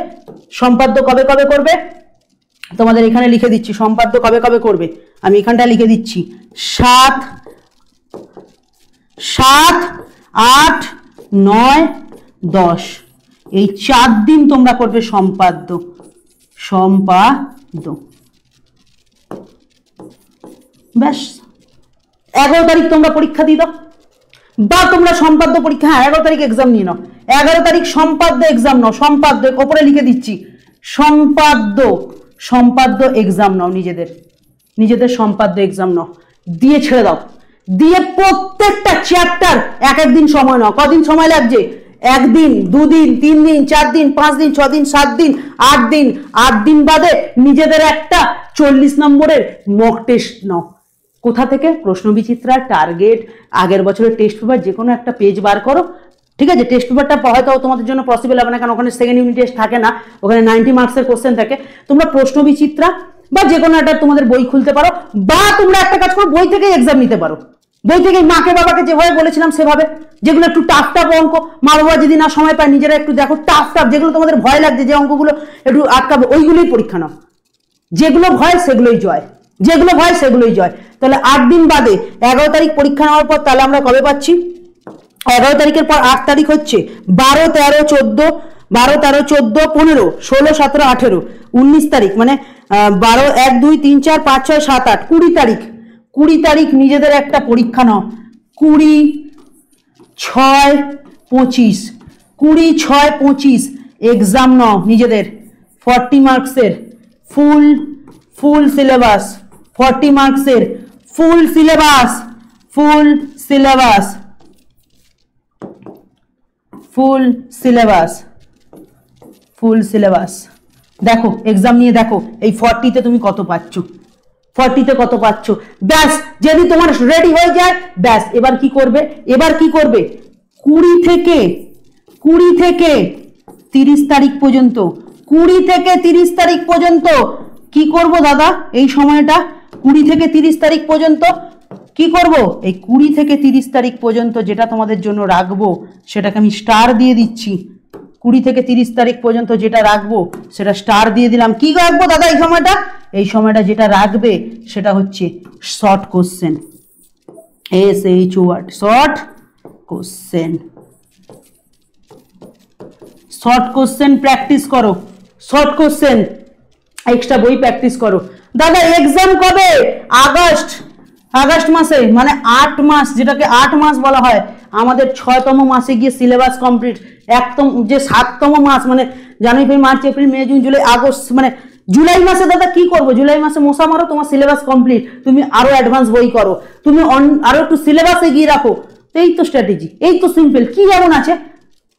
সম্পাদ্য? কবে করবে তোমাদের এখানে লিখে দিচ্ছি, সম্পাদ্য কবে করবে আমি এখানটা লিখে দিচ্ছি। 7, 8, 9, 10, এই 4 দিন তোমরা করবে সম্পাদ্য। ব্যাস 11 তারিখ তোমরা পরীক্ষা দিয়ে দাও, বা তোমরা সম্পাদ্য পরীক্ষা, 11 তারিখ এক্সাম নিয়ে নাও। 11 তারিখ সম্পাদ্য এক্সাম নাও। সম্পাদ্য ওপরে লিখে দিচ্ছি, সম্পাদ্য এক্সাম নাও, নিজেদের সম্পাদ্য এক্সাম নাও, দিয়ে ছেড়ে দাও। দিয়ে প্রত্যেকটা চ্যাপ্টার 1 দিন সময় নাও। কদিন সময় লাগছে? 1 দিন, 2 দিন, 3 দিন, 4 দিন, 5 দিন, 6 দিন, 7 দিন, 8 দিন। 8 দিন বাদে নিজেদের একটা 40 নম্বরের মক টেস্ট নাও। কোথা থেকে? প্রশ্নবিচিত্রা, টার্গেট, আগের বছরের টেস্ট পেপার, যে কোনো একটা পেজ বার করো, ঠিক আছে? টেস্ট পেপারটা হয়তো তোমাদের জন্য পসিবল হবে না, কারণ ওখানে সেকেন্ড ইউনিট টেস্ট থাকে না, ওখানে 90 মার্কসের কোশ্চেন থাকে। তোমরা প্রশ্নবিচিত্রা বা যে কোনো একটা তোমাদের বই খুলতে পারো, বা তোমরা একটা কাজ করো, বই থেকেই এক্সাম নিতে পারো। বই থেকে মাকে বাবাকে যেভাবে বলেছিলাম সেভাবে, যেগুলো একটু টাফ টাফ অঙ্ক, মা বাবা যদি না সময় পায় নিজেরা একটু দেখো, টাফ টাফ যেগুলো তোমাদের ভয় লাগছে, যে অঙ্কগুলো একটু আটকাবে, ওইগুলোই পরীক্ষা নাও। যেগুলো ভয় সেগুলোই জয়, যেগুলো ভয় সেগুলোই জয়। তাহলে 8 দিন বাদে 11 তারিখ পরীক্ষা নেওয়ার পর তাহলে আমরা কবে পাচ্ছি? 11 তারিখের পর 8 তারিখ হচ্ছে 12, 13, 14, 12, 13, 14, 15, 16, 17, 18, 19 তারিখ, মানে 12, 1, 2, 3, 4, 5, 6, 7, 8, 20 তারিখ। 20 তারিখ নিজেদের একটা পরীক্ষা নাও। 20, 6, 25, 20, 6, 25 এক্সাম নাও নিজেদের। 40 মার্কসের ফুল সিলেবাস, 40 মার্কসের full syllabus, full syllabus, full syllabus, full syllabus. দেখো এক্সাম নিয়ে দেখো এই 40-তে তুমি কত পাচ্ছ, 40-তে কত পাচ্ছ। ব্যাস যদি তোমার রেডি হয়ে যায়, ব্যাস এবার কি করবে? এবার কি করবে? 20 থেকে 30 তারিখ পর্যন্ত, 20 থেকে 30 তারিখ পর্যন্ত কি করব দাদা? এই সময়টা 20 থেকে 30 তারিখ পর্যন্ত কি করব? এই 20 থেকে 30 তারিখ পর্যন্ত যেটা তোমাদের জন্য রাখবো সেটাকে আমি স্টার দিয়ে দিচ্ছি। 20 থেকে 30 তারিখ পর্যন্ত যেটা রাখবো সেটা স্টার দিয়ে দিলাম। কি রাখবো দাদা এই সময়টা? এই সময়টা যেটা রাখবে সেটা হচ্ছে short question, SH word, short question. Short question practice করো, শর্ট কোশ্চেন এক্সট্রা বই প্র্যাকটিস করো। দাদা এক্সাম কবে? আগস্ট মাসে, মানে 8 মাস, যেটাকে 8 মাস বলা হয়। আমাদের 6তম মাসে গিয়ে সিলেবাস কমপ্লিট। একদম যে 7তম মাস, মানে জানুয়ারি, ফেব্রুয়ারি, মার্চ, এপ্রিল, মে, জুন, জুলাই, আগস্ট, মানে জুলাই মাসে দাদা কি করবো? জুলাই মাসে মশা মারো, তোমার সিলেবাস কমপ্লিট, তুমি আরো অ্যাডভান্স বই করো, তুমি আরো একটু সিলেবাস এগিয়ে রাখো। এই তো স্ট্র্যাটেজি, এই তো সিম্পল। কি যেমন আছে?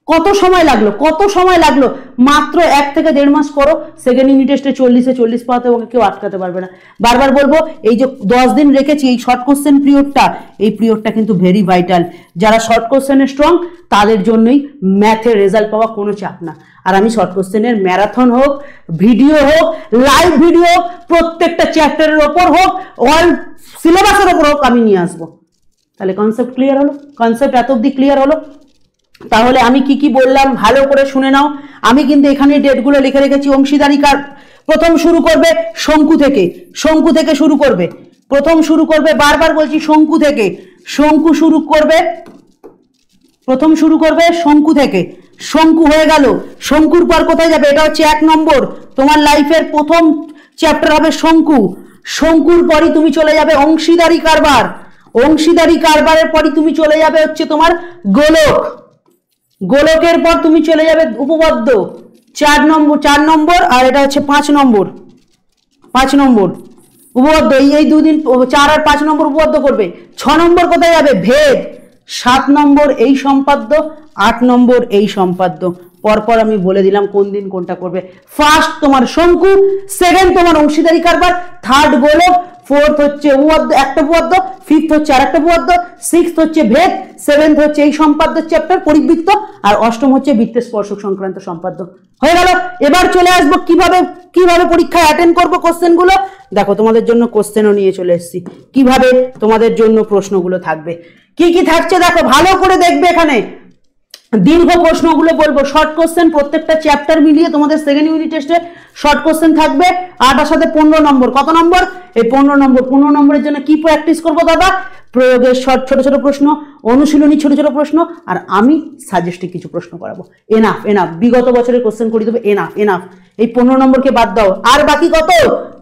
কত সময় লাগলো? কত সময় লাগলো? মাত্র 1 থেকে 1.5 মাস করো। সেকেন্ড ইউনিট টেস্টে 40-এ 40 পাওয়াতে ওকে কেউ আটকাতে পারবে না। বারবার বলবো, এই যে 10 দিন রেখেছি এই শর্ট কোশ্চেন পিরিয়ডটা, এই পিরিয়ডটা কিন্তু ভেরি ভাইটাল। যারা শর্ট কোশ্চেনে স্ট্রং তাদের জন্যই ম্যাথের রেজাল্ট পাওয়া কোনো চাপ না। আর আমি শর্ট কোশ্চেনের ম্যারাথন হোক, ভিডিও হোক, লাইভ ভিডিও হোক, প্রত্যেকটা চ্যাপ্টারের ওপর হোক, অল সিলেবাসের ওপর হোক, আমি নিয়ে আসবো। তাহলে কনসেপ্ট ক্লিয়ার হলো? কনসেপ্ট এত অব্দি ক্লিয়ার হলো? তাহলে আমি কি কি বললাম ভালো করে শুনে নাও। আমি কিন্তু এখানে ডেটগুলো লিখে রেখেছি। অংশীদারি কার প্রথম শুরু করবে? শঙ্কু থেকে, শঙ্কু থেকে শুরু করবে। প্রথম শুরু করবে, বারবার বলছি, শঙ্কু থেকে। শঙ্কু শুরু করবে, প্রথম শুরু করবে শঙ্কু থেকে। শঙ্কু হয়ে গেল, শঙ্কুর পর কোথায় যাবে? এটা হচ্ছে 1 নম্বর, তোমার লাইফের প্রথম চ্যাপ্টার হবে শঙ্কু। শঙ্কুর পরই তুমি চলে যাবে অংশীদারি কারবার। অংশীদারি কারবারের পরই তুমি চলে যাবে হচ্ছে তোমার গোলক। গোলকের পর তুমি চলে যাবে উপপাদ্য, 4 নম্বর, আর এটা হচ্ছে 5 নম্বর, 5 নম্বর উপপাদ্য। এই 2 দিন 4 আর 5 নম্বর উপপাদ্য করবে। 6 নম্বর কোথায় যাবে? ভেদ। 7 নম্বর এই সম্পাদ্য, 8 নম্বর এই সম্পাদ্য। পরপর আমি বলে দিলাম কোন দিন কোনটা করবে। ফার্স্ট তোমার শঙ্কু, সেকেন্ড তোমার অংশীদারি কারবার, থার্ড গোলক, ফোর্থ হচ্ছে উপপাদ্য, একটা উপপাদ্য, ফিফথ হচ্ছে আরেকটা উপপাদ্য, সিক্সথ হচ্ছে ভেদ, সেভেন্থ হচ্ছে এই সম্পাদ্য চ্যাপ্টার পরিবৃত্ত, আর অষ্টম হচ্ছে বৃত্তের স্পর্শক সংক্রান্ত সম্পাদ্য। হয়ে গেল। এবার চলে আসবো কিভাবে পরীক্ষায় অ্যাটেন্ড করবো কোশ্চেনগুলো। দেখো তোমাদের জন্য কোশ্চেনও নিয়ে চলে এসেছি, কিভাবে তোমাদের জন্য প্রশ্নগুলো থাকবে। কি কি থাকছে দেখো, ভালো করে দেখবে। এখানে দীর্ঘ প্রশ্নগুলো বলবো, শর্ট কোশ্চেন প্রত্যেকটা চ্যাপ্টার মিলিয়ে তোমাদের সেকেন্ড ইউনিট টেস্টে শর্ট কোশ্চেন থাকবে। আর তার সাথে 15 নম্বর। কত নম্বর? এই 15 নম্বর। 15 নম্বরের জন্য কি প্র্যাকটিস করবো দাদা? প্রয়োগের ছোট ছোট প্রশ্ন, অনুশীলনী ছোট ছোট প্রশ্ন, আর আমি সাজেস্টিভ কিছু প্রশ্ন করাবো। এনাফ, বিগত বছরের কোশ্চেন করে দেবো। এনাফ। এই 15 নম্বরকে বাদ দাও। আর বাকি কত?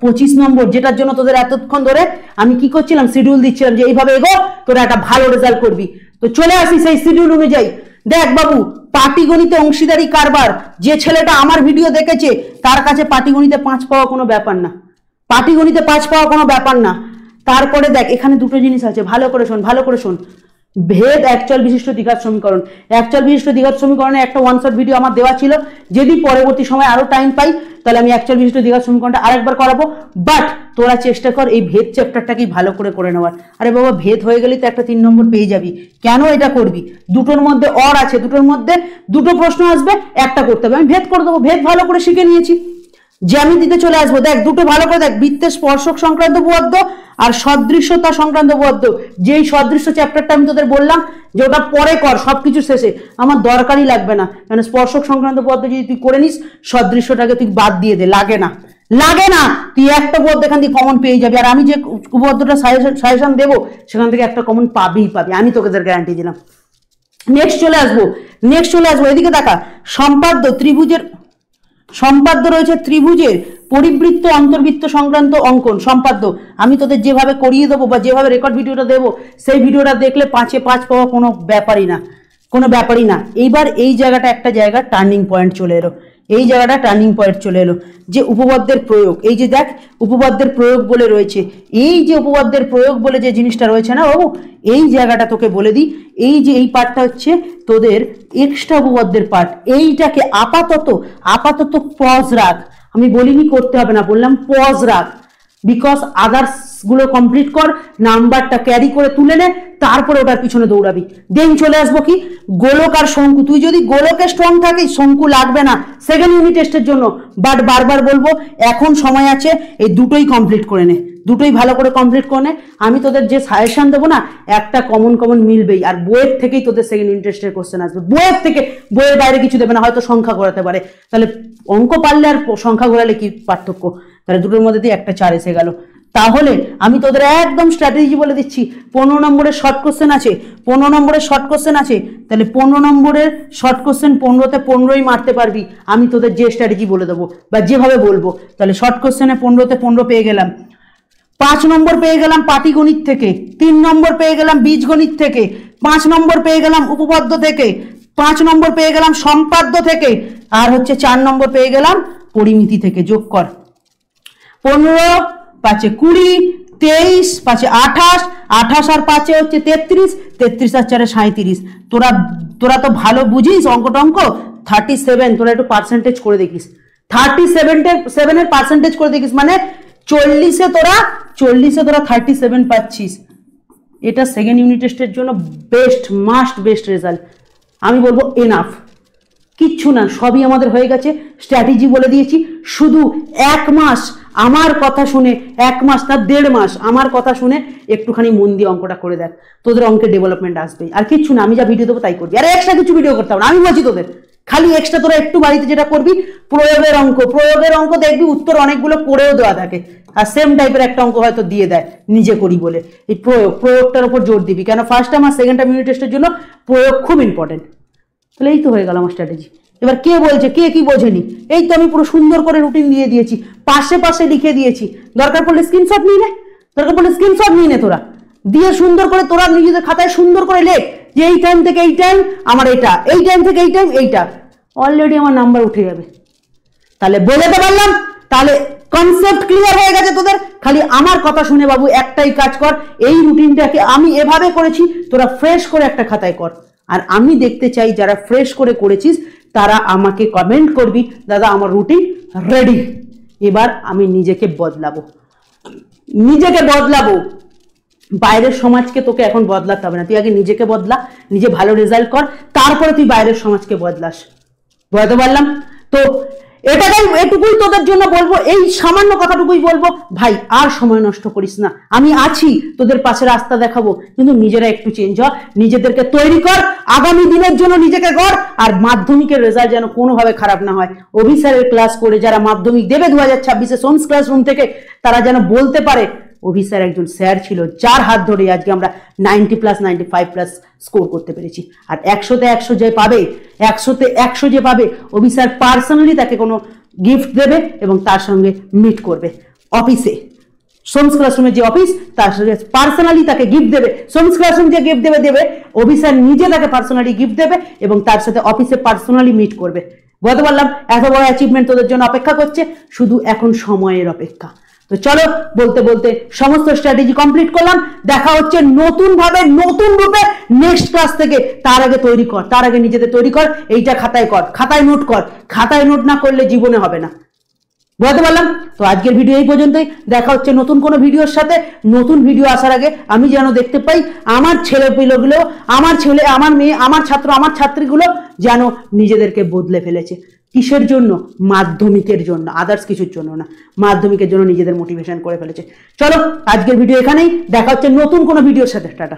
25 নম্বর, যেটার জন্য তোদের এতক্ষণ ধরে আমি কি করছিলাম? শিডিউল দিচ্ছিলাম যে এইভাবে এগো, তোরা একটা ভালো রেজাল্ট করবি। তো চলে আসি সেই শিডিউল অনুযায়ী। দেখ বাবু, পাটিগণিতে অংশীদারি কারবার, যে ছেলেটা আমার ভিডিও দেখেছে তার কাছে পাটিগণিতে 5 পাওয়া কোনো ব্যাপার না। পাটিগণিতে 5 পাওয়া কোনো ব্যাপার না। তারপরে দেখ এখানে দুটো জিনিস আছে, ভালো করে শোন। ভেদ একচল বিশিষ্ট দ্বিঘাত সমীকরণ। একচল বিশিষ্ট দ্বিঘাত সমীকরণে একটা ওয়ান শট ভিডিও আমার দেওয়া ছিল। যদি পরবর্তী সময় আরো টাইম পাই তাহলে আমি অ্যাকচুয়াল বিশিষ্ট দ্বিঘাত সমীকরণটা আরেকবার করাবো। বাট তোরা চেষ্টা কর এই ভেদ চ্যাপ্টারটাকেই ভালো করে নেওয়ার। আরে বাবা ভেদ হয়ে গেলেই তো একটা 3 নম্বর পেয়ে যাবি, কেন এটা করবি? দুটোর মধ্যে অর আছে, দুটোর মধ্যে দুটো প্রশ্ন আসবে, একটা করতে হবে, আমি ভেদ করে দেবো। ভেদ ভালো করে শিখে নিয়েছি। জ্যামিতিতে চলে আসবো, দেখ দুটো ভালো করে দেখ, বৃত্তের স্পর্শক সংক্রান্ত উপপাদ্য আর সদৃশ্যতা সংক্রান্ত উপপাদ্য। যেই সদৃশ্য চ্যাপ্টারটা আমি তোদের বললাম যে ওটা পরে কর, সবকিছু শেষে, আমার দরকারই লাগবে না, কারণ স্পর্শক সংক্রান্ত উপপাদ্য যদি তুই করে নিস, সদৃশ্যটাকে তুই বাদ দিয়ে দে, লাগে না, তুই একটা উপপাদ্য এখান থেকে কমন পেয়ে যাবি। আর আমি যে উপপাদ্যটা সাজেশন দেবো সেখান থেকে একটা কমন পাবি, আমি তোদের গ্যারান্টি দিলাম। নেক্সট চলে আসবো, এদিকে দেখা, সম্পাদ্য রয়েছে ত্রিভুজের পরিবৃত্ত অন্তর্বৃত্ত সংক্রান্ত অঙ্কন সম্পাদ্য। আমি তোদের যেভাবে করিয়ে দেবো বা যেভাবে রেকর্ড ভিডিওটা দেবো, সেই ভিডিওটা দেখলে 5-এ 5 পাওয়া কোনো ব্যাপারই না। এইবার এই জায়গাটা একটা জায়গা টার্নিং পয়েন্ট চলে এলো, যে উপপাদ্যের প্রয়োগ, এই যে দেখ উপপাদ্যের প্রয়োগ বলে রয়েছে, এই যে উপপাদ্যের প্রয়োগ বলে যে জিনিসটা রয়েছে না বাবু, এই জায়গাটা তোকে বলে দিই, এই যে এই পার্টটা হচ্ছে তোদের এক্সট্রা উপপাদ্যের পার্ট। এইটাকে আপাতত পজ রাখ, আমি বলিনি করতে হবে না, বললাম পজ রাখ, বিকজ আদার্স গুলো কমপ্লিট কর, নাম্বারটা ক্যারি করে তুলে নে, তারপরে ওটার পিছনে দৌড়াবি। দেন চলে আসবো কি, গোলক আর শঙ্কু। তুই যদি গোলকে স্ট্রং থাকিস, শঙ্কু লাগবে না সেকেন্ড ইউনিট টেস্টের জন্য। বাট বারবার বলবো, এখন সময় আছে, এই দুটোই কমপ্লিট করে নে, দুটোই ভালো করে কমপ্লিট করে নে। আমি তোদের যে সাজেশন দেবো না, একটা কমন মিলবেই। আর বইয়ের থেকেই তোদের সেকেন্ড ইউনিট টেস্টের কোশ্চেন আসবে, বইয়ের বাইরে কিছু দেবে না, হয়তো সংখ্যা ঘোরাতে পারে। তাহলে অঙ্ক পারলে আর সংখ্যা ঘোরালে কি পার্থক্য? তাহলে দুটোর মধ্যে দিয়ে একটা 4 এসে গেল। তাহলে আমি তোদের একদম স্ট্র্যাটেজি বলে দিচ্ছি, 15 নম্বরের শর্ট কোশ্চেন আছে, তাহলে 15 নম্বরের শর্ট কোশ্চেন 15তে 15ই মারতে পারবি। আমি তোদের যে স্ট্র্যাটেজি বলে দেবো বা যেভাবে বলবো, তাহলে শর্ট কোশ্চেনে 15তে 15 পেয়ে গেলাম, 5 নম্বর পেয়ে গেলাম পাটিগণিত থেকে, 3 নম্বর পেয়ে গেলাম বীজগণিত থেকে, 5 নম্বর পেয়ে গেলাম উপপাদ্য থেকে, 5 নম্বর পেয়ে গেলাম সম্পাদ্য থেকে, আর হচ্ছে 4 নম্বর পেয়ে গেলাম পরিমিতি থেকে। যোগ কর, 15 5 20 23 5 28 28 আর 5 হচ্ছে 33 33 আর 4 37। তোরা তো ভালো বুঝিস অঙ্ক 37। তোরা একটু পার্সেন্টেজ করে দেখিস, 37 এর পার্সেন্টেজ করে দেখিস, মানে 40-এ তোরা 37 পাচ্ছিস। এটা সেকেন্ড ইউনিট টেস্টের জন্য বেস্ট রেজাল্ট। আমি বলবো এনাফ, কিচ্ছু না, সবই আমাদের হয়ে গেছে, স্ট্র্যাটেজি বলে দিয়েছি। শুধু 1 মাস আমার কথা শুনে, 1 মাস না 1.5 মাস আমার কথা শুনে একটুখানি মন দিয়ে অঙ্কটা করে দেখ, তোদের অঙ্কের ডেভেলপমেন্ট আসবেই। আর কিচ্ছু না, আমি যা ভিডিও দেবো তাই করবি, আর এক্সট্রা কিছু ভিডিও করতে হবে না। আমি বলছি তোদের খালি এক্সট্রা তোরা একটু বাড়িতে যেটা করবি, প্রয়োগের অঙ্ক দেখবি উত্তর অনেকগুলো করেও দেওয়া থাকে, আর সেম টাইপের একটা অঙ্ক হয়তো দিয়ে দেয় নিজে করি বলে। এই প্রয়োগটার উপর জোর দিবি, কেন ফার্স্ট টাইম আর সেকেন্ড টাইম ইউনিট টেস্টের জন্য প্রয়োগ খুব ইম্পর্টেন্ট। তাহলে এই তো হয়ে গেল আমার স্ট্র্যাটেজি। এবার কে বলছে, কে কি বোঝেনি, এই তো আমি পুরো সুন্দর করে রুটিন দিয়ে দিয়েছি, পাশে লিখে দিয়েছি। দরকার পড়লে স্ক্রিনশট নিয়ে নে, তোরা দিয়ে সুন্দর করে তোরা নিজেদের খাতায় সুন্দর করে লেখ যে এই টাইম থেকে এই টাইম আমার এটা, এই টাইম থেকে এই টাইম এইটা, অলরেডি আমার নাম্বার উঠে যাবে। তাহলে বোঝাতে পারলাম, তাহলে কনসেপ্ট ক্লিয়ার হয়ে গেছে তোদের। খালি আমার কথা শুনে বাবু একটাই কাজ কর, এই রুটিনটাকে আমি এভাবে করেছি, তোরা ফ্রেশ করে একটা খাতায় কর। আর আমি দেখতে চাই যারা ফ্রেশ করে করেছিস তারা আমাকে কমেন্ট করবি, দাদা আমার রুটিন রেডি, এবার আমি নিজেকে বদলাবো। বাইরের সমাজকে তোকে এখন বদলাতে হবে না, তুই আগে নিজেকে বদলা, নিজে ভালো রেজাল্ট কর, তারপরে তুই বাইরের সমাজকে বদলাস। বুঝতে পারলাম তো? এটুকুই তোদের জন্য বলবো, এই সামান্য কথাটুকুই বলবো, ভাই আর সময় নষ্ট করিস না, আমি আছি তোদের পাশে, রাস্তা দেখাবো, কিন্তু নিজেরা একটু চেঞ্জ হ, নিজেদেরকে তৈরি কর, আগামী দিনের জন্য নিজেকে গড়। আর মাধ্যমিকের রেজাল্ট যেন কোনোভাবে খারাপ না হয়। অফিসারের ক্লাস করে যারা মাধ্যমিক দেবে 2026-এ সোমস ক্লাসরুম থেকে, তারা যেন বলতে পারে অফিসার একজন স্যার ছিল যার হাত ধরে আজকে আমরা 90+, 95+ স্কোর করতে পেরেছি। আর 100-তে 100 যে পাবে, 100-তে 100 যে পাবে, অফিসার পার্সোনালি তাকে কোনো গিফট দেবে এবং তার সঙ্গে মিট করবে অফিসে। সোমস ক্লাসরুমের যে অফিস, তার সঙ্গে পার্সোনালি তাকে গিফট দেবে। সোমস ক্লাসরুম যে গিফট দেবে, অফিসার নিজে তাকে পার্সোনালি গিফট দেবে এবং তার সাথে অফিসে পার্সোনালি মিট করবে। বলতে পারলাম এত বড় অ্যাচিভমেন্ট তোদের জন্য অপেক্ষা করছে, শুধু এখন সময়ের অপেক্ষা। তো চলো, বলতে সমস্ত স্ট্র্যাটেজি কমপ্লিট করলাম। দেখা হচ্ছে নতুন ভাবে, নতুন রূপে নেক্সট ক্লাস থেকে। তার আগে তৈরি কর, তার আগে নিজেদের তৈরি কর, এইটা খাতায় কর, খাতায় নোট কর। খাতায় নোট না করলে জীবনে হবে না। বুঝতে পারলাম? তো আজকের ভিডিও এই পর্যন্তই, দেখা হচ্ছে নতুন কোনো ভিডিওর সাথে। নতুন ভিডিও আসার আগে আমি যেন দেখতে পাই আমার ছেলেপিলেগুলো, আমার ছেলে, আমার মেয়ে, আমার ছাত্র, আমার ছাত্রীগুলো যেন নিজেদেরকে বদলে ফেলেছে। কিসের জন্য? মাধ্যমিকের জন্য, আদার্স কিছুর জন্য না, মাধ্যমিকের জন্য নিজেদের মোটিভেশন করে ফেলেছে। চলো আজকের ভিডিও এখানেই, দেখা হচ্ছে নতুন কোনো ভিডিওর সাথে। টাটা।